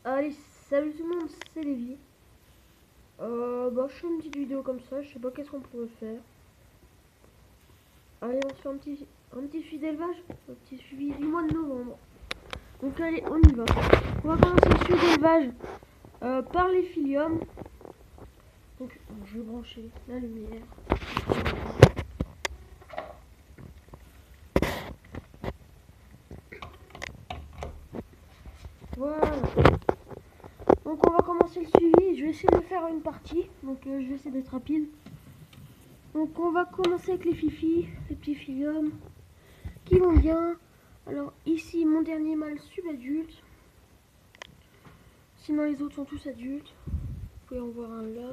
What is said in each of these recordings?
Allez, salut tout le monde, c'est Lévi. Je fais une petite vidéo comme ça, je sais pas qu'est-ce qu'on pourrait faire. Allez, on se fait un petit suivi d'élevage, un petit suivi du mois de novembre. Donc allez, on y va. On va commencer le suivi d'élevage par les filiums. Donc je vais brancher la lumière. Voilà. Donc on va commencer le suivi. Je vais essayer de faire une partie. Donc je vais essayer d'être rapide. Donc on va commencer avec les fifis, les petits filiums qui vont bien. Alors ici mon dernier mâle subadulte. Sinon les autres sont tous adultes. Vous pouvez en voir un là.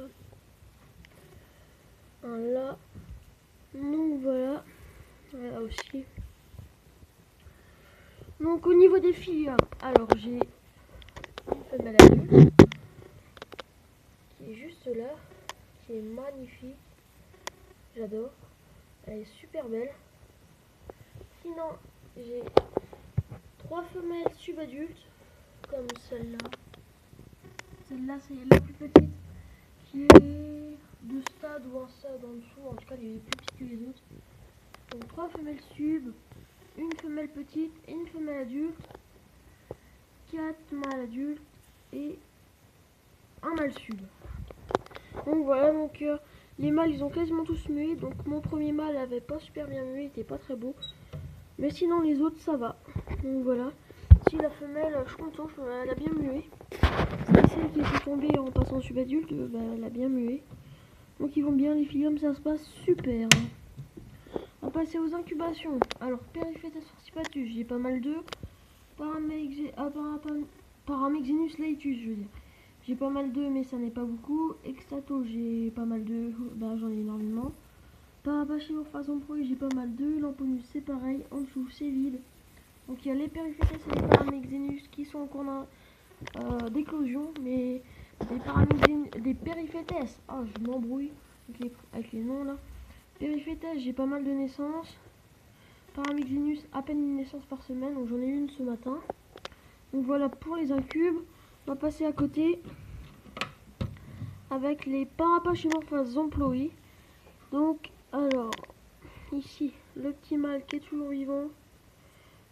Un là. Donc voilà. Là aussi. Donc au niveau des filiums, alors j'ai une femelle adulte qui est juste là, qui est magnifique. J'adore. Elle est super belle. Sinon j'ai 3 femelles subadultes comme celle-là. Celle-là c'est la plus petite qui est de stade ou un stade en dessous. En tout cas elle est plus petite que les autres. Donc 3 femelles sub, une femelle petite et une femelle adulte, 4 mâles adultes et un mâle sub. Donc voilà, donc les mâles ils ont quasiment tous mué. Donc mon premier mâle avait pas super bien mué, il était pas très beau. Mais sinon les autres ça va. Donc voilà. Si la femelle, je suis content, elle a bien mué. C'est celle qui est tombée en passant subadulte, elle a bien mué. Donc ils vont bien les filiums, ça se passe super. On va passer aux incubations. Alors Periphetes forcipatus, j'ai pas mal d'œufs. Paramexenus laetus, je veux dire. J'ai pas mal d'œufs, mais ça n'est pas beaucoup. Extato, j'ai pas mal d'œufs, j'en ai énormément. Parapachylophasum pro, j'ai pas mal d'œufs. Lamponus, c'est pareil. En dessous, c'est vide. Donc il y a les Periphetes et les Paramexenus qui sont encore d'éclosion, mais des Periphetes. Ah, je m'embrouille avec les noms là. Periphetes, j'ai pas mal de naissances. Paramexenus, à peine une naissance par semaine, donc j'en ai une ce matin. Donc voilà pour les incubes. On va passer à côté avec les Parapachylophas employés. Donc alors ici le petit mâle qui est toujours vivant,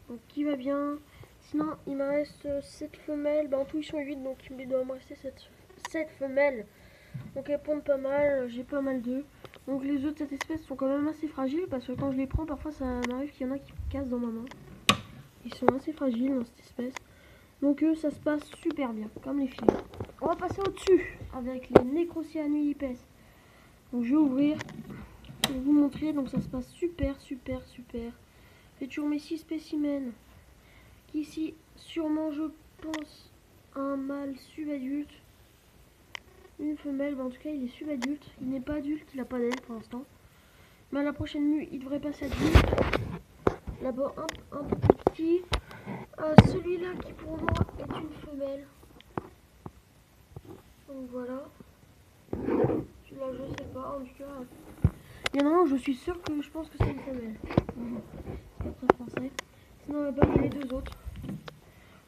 donc qui va bien. Sinon il me reste 7 femelles, en tout ils sont 8, donc il doit me rester 7 femelles. Donc elles pondent pas mal, j'ai pas mal d'œufs. Donc les œufs de cette espèce sont quand même assez fragiles, parce que quand je les prends parfois ça m'arrive qu'il y en a qui cassent dans ma main. Ils sont assez fragiles dans cette espèce. Donc ça se passe super bien, comme les filles. On va passer au-dessus avec les Necrocyanulipes. Donc je vais ouvrir pour vous montrer. Donc ça se passe super. J'ai toujours mes 6 spécimens. Ici, sûrement je pense un mâle subadulte. Une femelle, en tout cas il est subadulte. Il n'est pas adulte, il n'a pas d'aile pour l'instant. Mais à la prochaine mue, il devrait passer adulte. Là-bas un peu plus petit. Celui-là qui pour moi est une femelle. Donc voilà. Celui-là je sais pas, en tout cas. Il y en a un, je suis sûre que je pense que c'est une femelle. C'est pas très français. Sinon là-bas il y a les deux autres.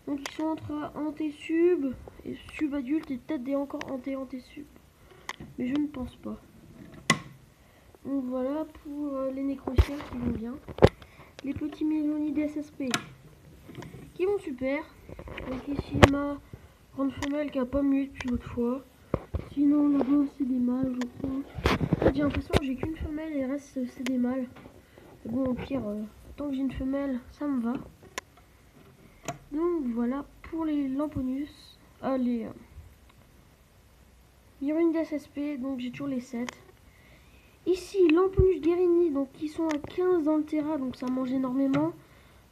Donc ils sont entre anté-sub et sub-adulte et peut-être des encore anté-sub. Mais je ne pense pas. Donc voilà pour les nécrociens qui vont bien. Les petits mélonides SSP qui vont super. Donc ici ma grande femelle qui a pas mué depuis l'autre fois. Sinon là-bas c'est des mâles je crois. J'ai l'impression que j'ai qu'une femelle et le reste c'est des mâles. Bon au pire, tant que j'ai une femelle ça me va. Donc voilà pour les Lamponus. Les Myrminides SSP, donc j'ai toujours les 7. Ici Lamponus guérini, donc qui sont à 15 dans le terrain, donc ça mange énormément.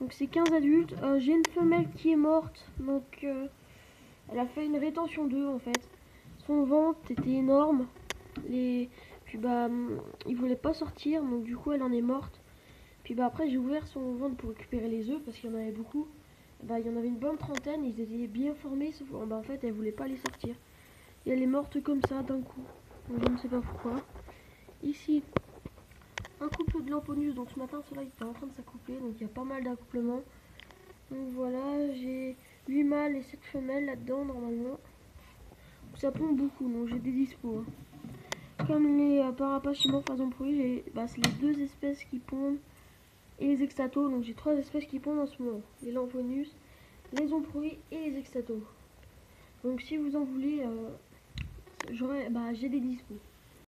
Donc c'est 15 adultes. J'ai une femelle qui est morte, donc elle a fait une rétention d'œufs en fait. Son ventre était énorme. Puis il voulait pas sortir, donc du coup elle en est morte. Puis après j'ai ouvert son ventre pour récupérer les œufs parce qu'il y en avait beaucoup. Il y en avait une bonne trentaine, ils étaient bien formés, sauf en fait elle voulait pas les sortir. Et elle est morte comme ça d'un coup. Donc je ne sais pas pourquoi. Ici, un couple de Lamponus, donc ce matin cela était en train de s'accoupler, donc il y a pas mal d'accouplements. Donc voilà, j'ai 8 mâles et les 7 femelles là-dedans normalement. Ça pond beaucoup, donc j'ai des dispos. Hein. Comme les parapachimorphes azomproides, c'est les 2 espèces qui pondent et les extatos. Donc j'ai 3 espèces qui pondent en ce moment. Les lamponius, les omproides et les extatos. Donc si vous en voulez, j'ai des dispos.